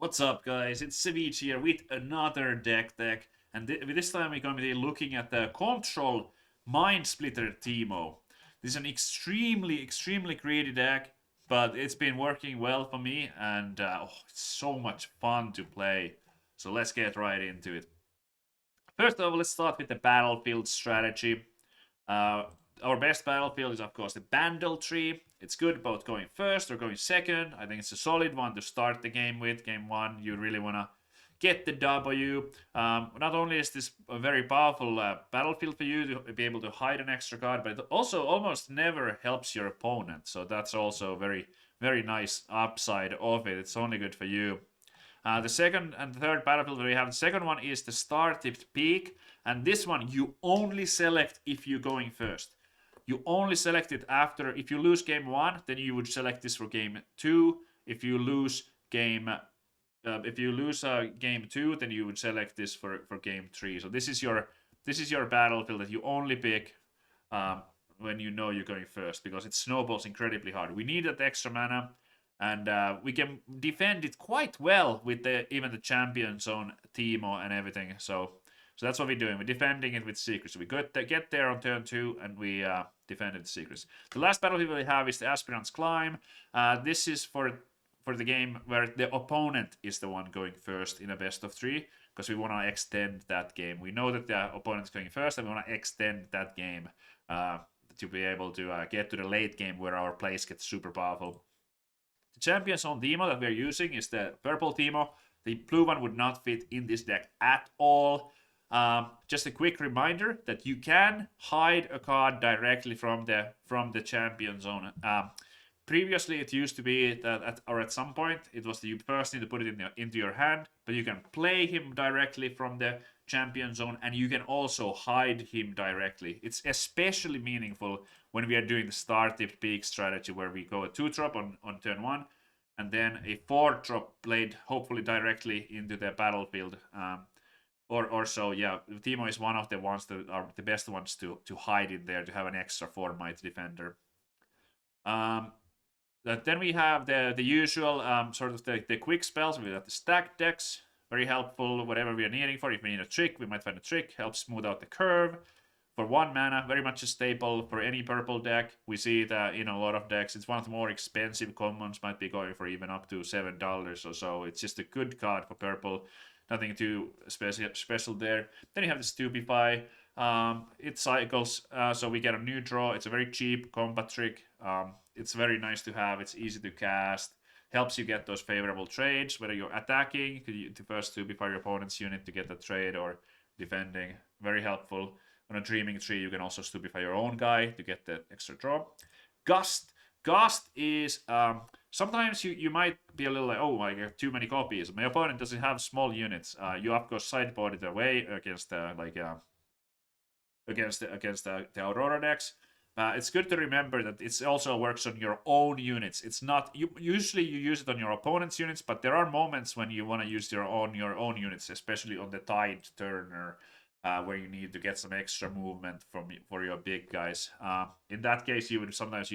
What's up, guys? It's Savjz here with another deck, and this time we're going to be looking at the Control Mind Splitter TEEMO. This is an extremely greedy deck, but it's been working well for me, and it's so much fun to play. So let's get right into it. First of all, let's start with the battlefield strategy. Uh, our best battlefield is, of course, the Bandle tree. It's good both going first or going second. I think it's a solid one to start the game with. Game one, you really want to get the W. Not only is this a very powerful battlefield for you to be able to hide an extra card, but it also almost never helps your opponent. So that's also a very nice upside of it. It's only good for you. The second and third battlefield we have, the second one is the star tipped peak, and this one you only select if you're going first. You only select it after, if you lose game one, then you would select this for game two. If you lose game game two, then you would select this for game three. So this is your battlefield that you only pick when you know you're going first, because it snowballs incredibly hard. We need that extra mana, and we can defend it quite well with even the champion zone TEEMO and everything. So that's what we're doing. We're defending it with secrets. So we get there on turn 2, and we defend it with secrets. The last battlefield we have is the Aspirant's Climb. This is for the game where the opponent is the one going first in a best of 3, because we want to extend that game. We know that the opponent is going first, and we want to extend that game to be able to get to the late game where our plays get super powerful. The champion zone TEEMO that we're using is the purple TEEMO. The blue one would not fit in this deck at all. Just a quick reminder that you can hide a card directly from the champion zone. Previously, it used to be that at some point it was you first need to put it into your hand, but you can play him directly from the champion zone, and you can also hide him directly. It's especially meaningful when we are doing the star tip peak strategy, where we go a 2-drop on turn 1, and then a 4-drop played hopefully directly into the battlefield. Or so, yeah. TEEMO is one of the ones that are the best ones to hide in there, to have an extra 4 might defender. Then we have the usual sort of the quick spells. We have the stack decks, very helpful, whatever we are needing for. If we need a trick, we might find a trick, helps smooth out the curve. For 1 mana, very much a staple for any purple deck. We see that in a lot of decks. It's one of the more expensive commons, might be going for even up to $7 or so. It's just a good card for purple. Nothing too special there. Then you have the Stupefy. It cycles, so we get a new draw. It's a very cheap combat trick. It's very nice to have. It's easy to cast. Helps you get those favorable trades, whether you're attacking, to first Stupefy your opponent's unit to get the trade, or defending. Very helpful. On a Dreaming Tree, you can also Stupefy your own guy to get the extra draw. Gust. Gust is... sometimes you might be a little like, oh, I get too many copies. My opponent doesn't have small units. You of course sideboard it away against the Aurora decks. It's good to remember that it also works on your own units. It's not usually you use it on your opponent's units, but there are moments when you want to use your own units, especially on the Tide Turner, where you need to get some extra movement for your big guys. In that case, you would sometimes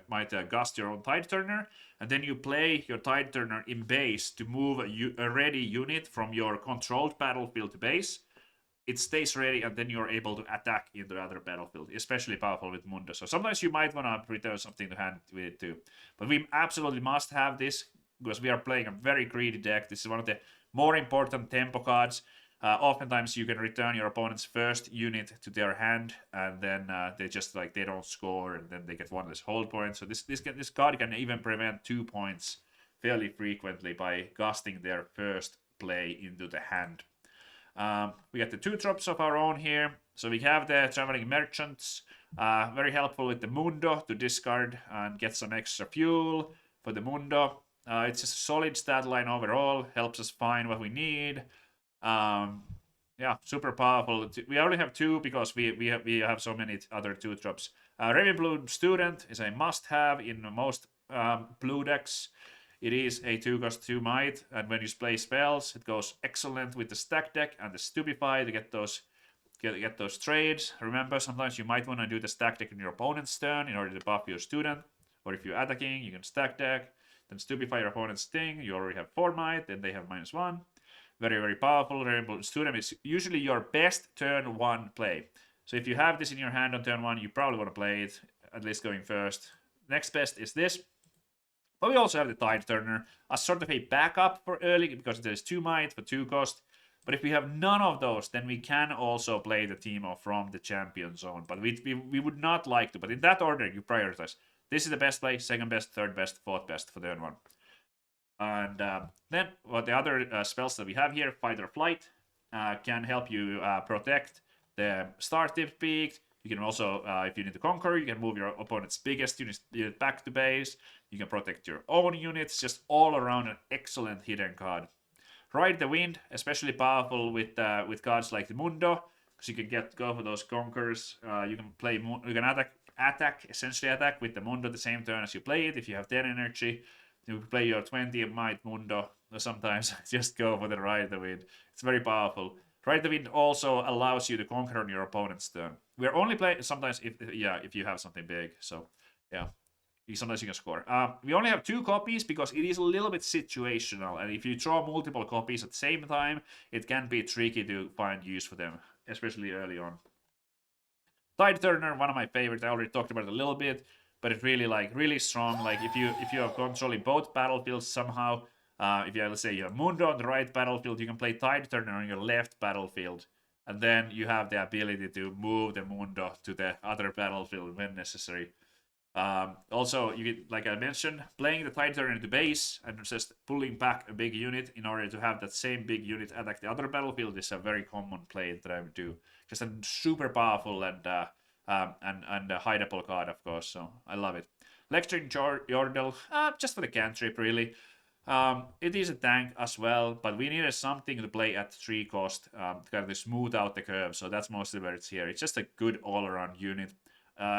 might gust your own Tide Turner, and then you play your Tide Turner in base to move a ready unit from your controlled battlefield to base. It stays ready, and then you're able to attack in the other battlefield, especially powerful with Mundo. So sometimes you might want to return something to hand with it too. But we absolutely must have this, because we are playing a very greedy deck. This is one of the more important tempo cards. Oftentimes you can return your opponent's first unit to their hand, and then they just they don't score, and then they get one less hold point. So this card can even prevent 2 points fairly frequently by gusting their first play into the hand. We got the 2-drops of our own here. So we have the Traveling Merchants, very helpful with the Mundo to discard and get some extra fuel for the Mundo. It's just a solid stat line overall, helps us find what we need. Yeah, super powerful. We only have 2 because we have so many other 2-drops. Ravenbloom Student is a must-have in most blue decks. It is a 2-cost 2 might, and when you play spells, it goes excellent with the stack deck and the Stupefy to get those trades. Remember, sometimes you might want to do the stack deck in your opponent's turn in order to buff your student, or if you're attacking, you can stack deck. Then stupefy your opponent's thing. You already have 4 might, then they have -1. Very, very powerful. Rainbow Student is usually your best turn 1 play. So if you have this in your hand on turn 1, you probably want to play it, at least going first. Next best is this. But we also have the Tide Turner as sort of a backup for early, because there's 2 might for 2 cost. But if we have none of those, then we can also play the TEEMO from the champion zone. But we would not like to. But in that order, you prioritize. This is the best play, second best, third best, fourth best for turn 1. And then what the other spells that we have here, Fight or Flight, can help you protect the starting peak. You can also, if you need to conquer, you can move your opponent's biggest unit back to base. You can protect your own units. Just all around an excellent hidden card. Ride the Wind, especially powerful with cards like the Mundo, because you can go for those conquers. You can essentially attack with the Mundo the same turn as you play it. If you have 10 energy, you play your 20 might Mundo. Or sometimes just go for the Ride the Wind. It's very powerful. Ride the Wind also allows you to conquer on your opponent's turn. We're only playing sometimes if you have something big. So yeah. Sometimes you can score. We only have 2 copies because it is a little bit situational, and if you draw multiple copies at the same time, it can be tricky to find use for them, especially early on. Tide Turner, one of my favorites. I already talked about it a little bit, but it's really strong. Like if you have control in both battlefields somehow, if you let's say you have Mundo on the right battlefield, you can play Tide Turner on your left battlefield, and then you have the ability to move the Mundo to the other battlefield when necessary. Also, you get, like I mentioned, playing the Tide Turner into base and just pulling back a big unit in order to have that same big unit attack the other battlefield is a very common play that I would do. Just a super powerful and a hideable card, of course. So I love it. Lecturing Yordle, just for the cantrip, really. It is a tank as well, but we needed something to play at 3 cost to kind of smooth out the curve. So that's mostly where it's here. It's just a good all-around unit.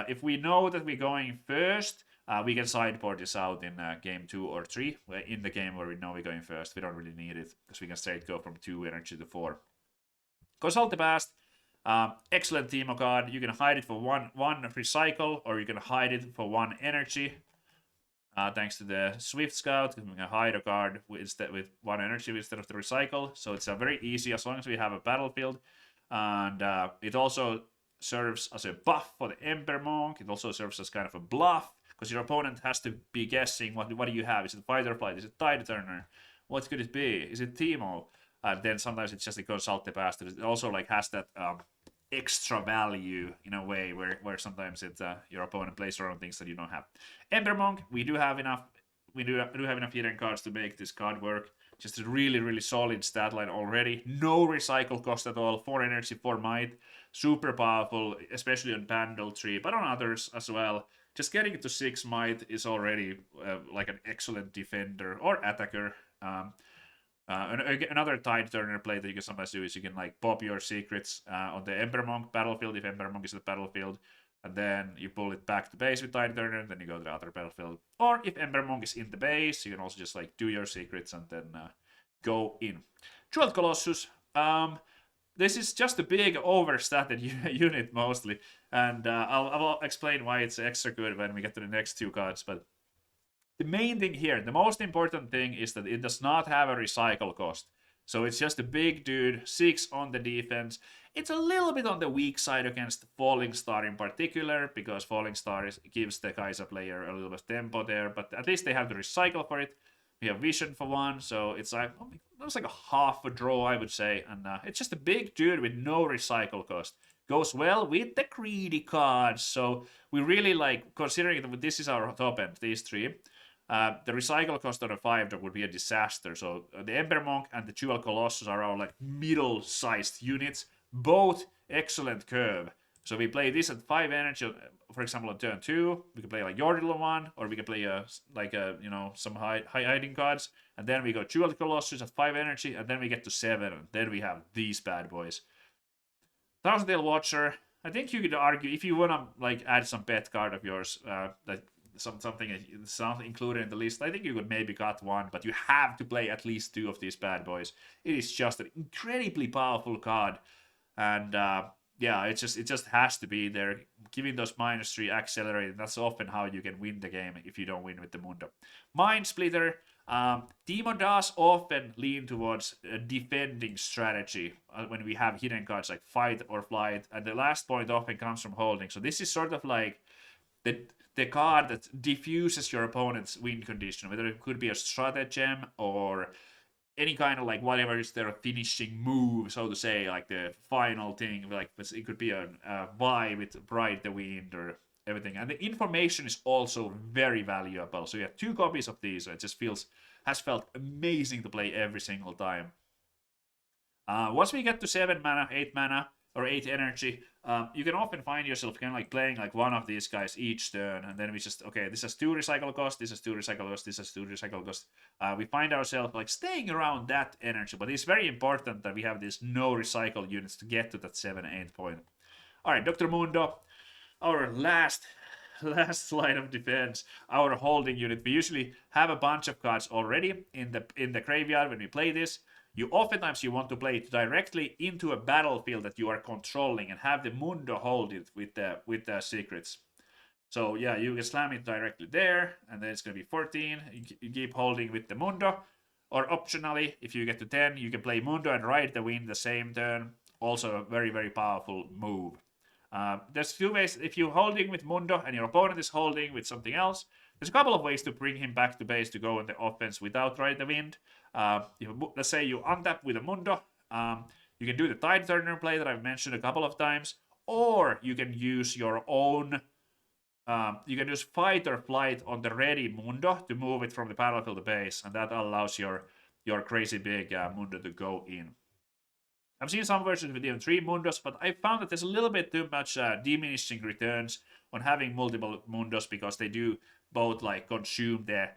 If we know that we're going first, we can sideboard this out in game 2 or 3. In the game where we know we're going first, we don't really need it, because we can straight go from 2 energy to 4. Consult the Past, excellent TEEMO card. You can hide it for one recycle, or you can hide it for 1 energy. Thanks to the Swift Scout, we can hide a card with 1 energy instead of the recycle. So it's very easy as long as we have a battlefield. And it also serves as a buff for the Ember Monk. It also serves as kind of a bluff, because your opponent has to be guessing what do you have. Is it Fight or Flight? Is it Tide Turner? What could it be? Is it TEEMO? And then sometimes it's just a Consult the Past. It also has that extra value in a way where sometimes your opponent plays around things that you don't have. Ember Monk, we do have enough hidden cards to make this card work. Just a really, really solid stat line already. No recycle cost at all. 4 energy, 4 might. Super powerful, especially on Pandal Tree, but on others as well. Just getting it to 6 might is already like an excellent defender or attacker. Another Tide Turner play that you can sometimes do is you can pop your secrets on the Ember Monk battlefield if Ember Monk is the battlefield, and then you pull it back to base with Tide Turner, and then you go to the other battlefield. Or if Ember Monk is in the base, you can also just do your secrets and then go in. Jeweled Colossus. This is just a big overstated unit mostly, and I'll explain why it's extra good when we get to the next 2 cards. But the main thing here, the most important thing, is that it does not have a recycle cost. So it's just a big dude, 6 on the defense. It's a little bit on the weak side against Falling Star in particular, because Falling Star gives the Kai'Sa player a little bit of tempo there, but at least they have to recycle for it. We have Vision for 1, so it's like a half a draw, I would say. And it's just a big dude with no recycle cost. Goes well with the greedy cards. So we really considering that this is our top end, these 3. The recycle cost on a 5 that would be a disaster. So the Ember Monk and the Jewel Colossus are our middle-sized units. Both excellent curve. So we play this at 5 energy, for example, on turn 2. We can play Yordle on 1, or we can play some hiding cards. And then we go Jewel Colossus at 5 energy, and then we get to 7. And then we have these bad boys. Thousand Tail Watcher. I think you could argue, if you want to add some pet card of yours, something that's not included in the list, I think you could maybe cut 1, but you have to play at least 2 of these bad boys. It is just an incredibly powerful card. And yeah, it just has to be there. Giving those -3 accelerated, that's often how you can win the game if you don't win with the Mundo. Mind Splitter, TEEMO does often lean towards a defending strategy when we have hidden cards like Fight or Flight, and the last point often comes from holding. So this is sort of like the card that diffuses your opponent's win condition, whether it could be a stratagem or any kind of like whatever is their finishing move, so to say, like the final thing, like it could be a buy with Bright the Wind or everything. And the information is also very valuable. So you have 2 copies of these. So it just has felt amazing to play every single time. Once we get to 7 mana, 8 mana, or 8 energy, you can often find yourself kind of like playing like one of these guys each turn, and then we just, okay, this has 2 recycle cost, this has 2 recycle cost, this has 2 recycle cost. We find ourselves like staying around that energy, but it's very important that we have these no recycle units to get to that 7-8 point. Alright, Dr. Mundo, our last line of defense, our holding unit. We usually have a bunch of cards already in the graveyard when we play this. Oftentimes you want to play it directly into a battlefield that you are controlling and have the Mundo hold it with the secrets. So yeah, you can slam it directly there, and then it's going to be 14. You keep holding with the Mundo. Or optionally, if you get to 10, you can play Mundo and ride the wind the same turn. Also a very, very powerful move. There's 2 ways. If you're holding with Mundo and your opponent is holding with something else, there's a couple of ways to bring him back to base to go on the offense without Ride the Wind. Let's say you untap with a Mundo. You can do the Tide Turner play that I've mentioned a couple of times, or you can use your own. You can use Fight or Flight on the ready Mundo to move it from the battlefield to base, and that allows your crazy big Mundo to go in. I've seen some versions with even 3 Mundos, but I found that there's a little bit too much diminishing returns on having multiple Mundos, because they do both like consume the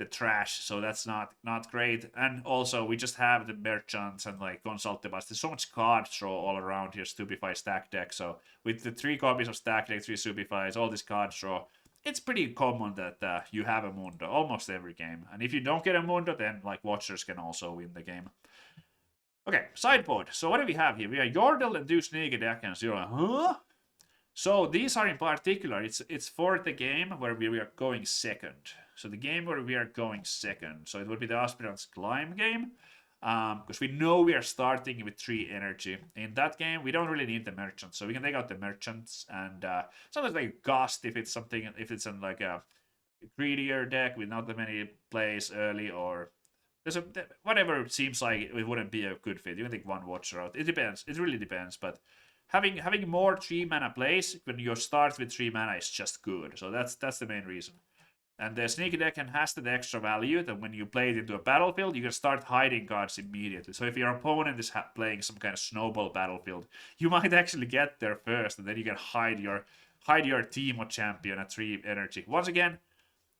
trash, so that's not great. And also we just have the merchants and like consultables. There's so much card draw all around here, Stupefy stack deck. So with the 3 copies of stack deck, 3 Stupefys, all this card draw, it's pretty common that you have a Mundo almost every game. And if you don't get a Mundo, then like Watchers can also win the game. Okay, sideboard. So what do we have here? We have Yordle and 2 Sneaky Deckhands. You're like, huh? So these are in particular, it's for the game where we are going second. So the game where we are going second. So it would be the Aspirant's Climb game. Because we know we are starting with 3 energy. In that game, we don't really need the merchants. So we can take out the merchants and sometimes like Gust if it's something, if it's in like a greedier deck with not that many plays early, or whatever seems like it wouldn't be a good fit. You can take 1 Watcher out. It depends. It really depends. But having more 3 mana plays when you start with 3 mana is just good. So that's the main reason. And the Sneaky Deckhand has the extra value that when you play it into a battlefield, you can start hiding cards immediately. So if your opponent is playing some kind of snowball battlefield, you might actually get there first, and then you can hide your TEEMO champion at 3 energy. Once again,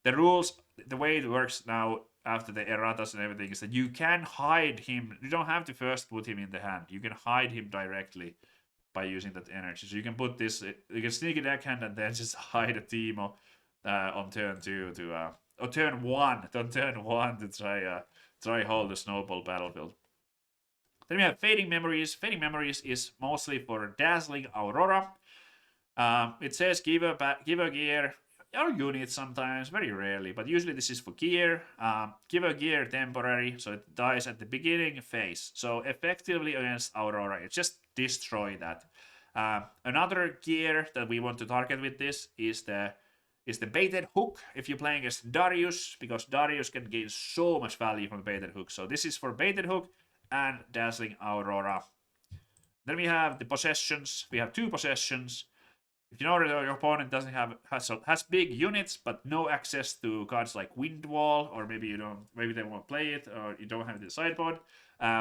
the rules, the way it works now after the erratas and everything, is that you can hide him. You don't have to first put him in the hand. You can hide him directly by using that energy. So you can put this, you can Sneaky Deckhand and then just hide a TEEMO on turn 2 to or turn 1 to try hold the snowball battlefield. Then we have Fading Memories. Fading Memories is mostly for Dazzling Aurora. It says give a gear or unit sometimes, very rarely, but usually this is for gear. Give a gear temporary, so it dies at the beginning phase. So effectively against Aurora, it just destroy that. Another gear that we want to target with this is the Baited Hook if you're playing as Darius, because Darius can gain so much value from Baited Hook. So this is for Baited Hook and Dazzling Aurora. Then we have the possessions. We have 2 possessions. If you know that your opponent doesn't has big units but no access to cards like Windwall, or maybe they won't play it, or you don't have it in the sideboard,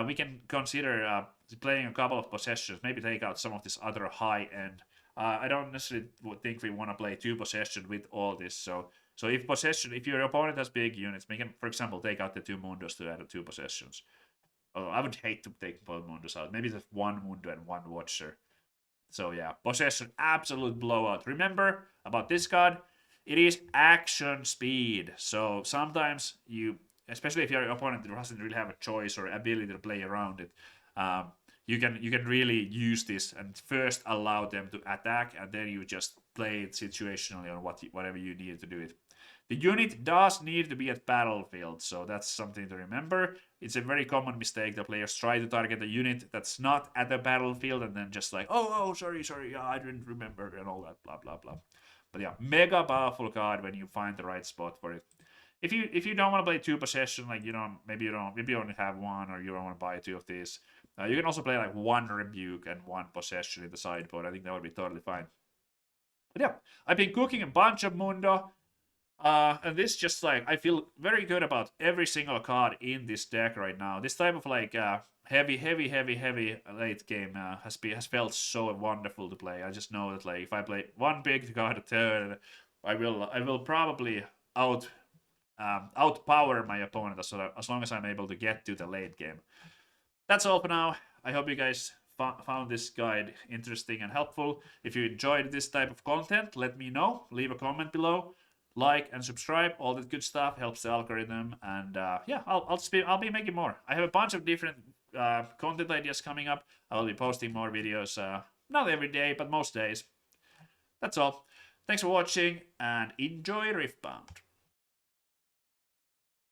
we can consider playing a couple of possessions. Maybe take out some of this other high end. I don't necessarily think we want to play 2 possession with all this. So if your opponent has big units, we can, for example, take out the 2 Mundos to add 2 possessions. Although I would hate to take both Mundos out. Maybe just 1 Mundo and 1 Watcher. So yeah, possession, absolute blowout. Remember about this card, it is action speed. So sometimes you, especially if your opponent doesn't really have a choice or ability to play around it, you can really use this and first allow them to attack, and then you just play it situationally on whatever you need to do it. The unit does need to be at battlefield, so that's something to remember. It's a very common mistake that players try to target a unit that's not at the battlefield and then just like, oh, sorry, yeah, I didn't remember, and all that, blah, blah, blah. But yeah, mega powerful card when you find the right spot for it. If you don't want to play 2 possession, like maybe you only have 1, or you don't want to buy 2 of these, you can also play like 1 rebuke and 1 possession in the sideboard. I think that would be totally fine. But yeah, I've been cooking a bunch of Mundo. And this just like, I feel very good about every single card in this deck right now. This type of like heavy late game has felt so wonderful to play. I just know that like if I play 1 big card a turn, I will probably outpower my opponent as long as I'm able to get to the late game. That's all for now. I hope you guys found this guide interesting and helpful. If you enjoyed this type of content, let me know. Leave a comment below. Like and subscribe, all that good stuff helps the algorithm, and yeah, I'll be making more. I have a bunch of different content ideas coming up. I'll be posting more videos, not every day, but most days. That's all. Thanks for watching, and enjoy Riftbound.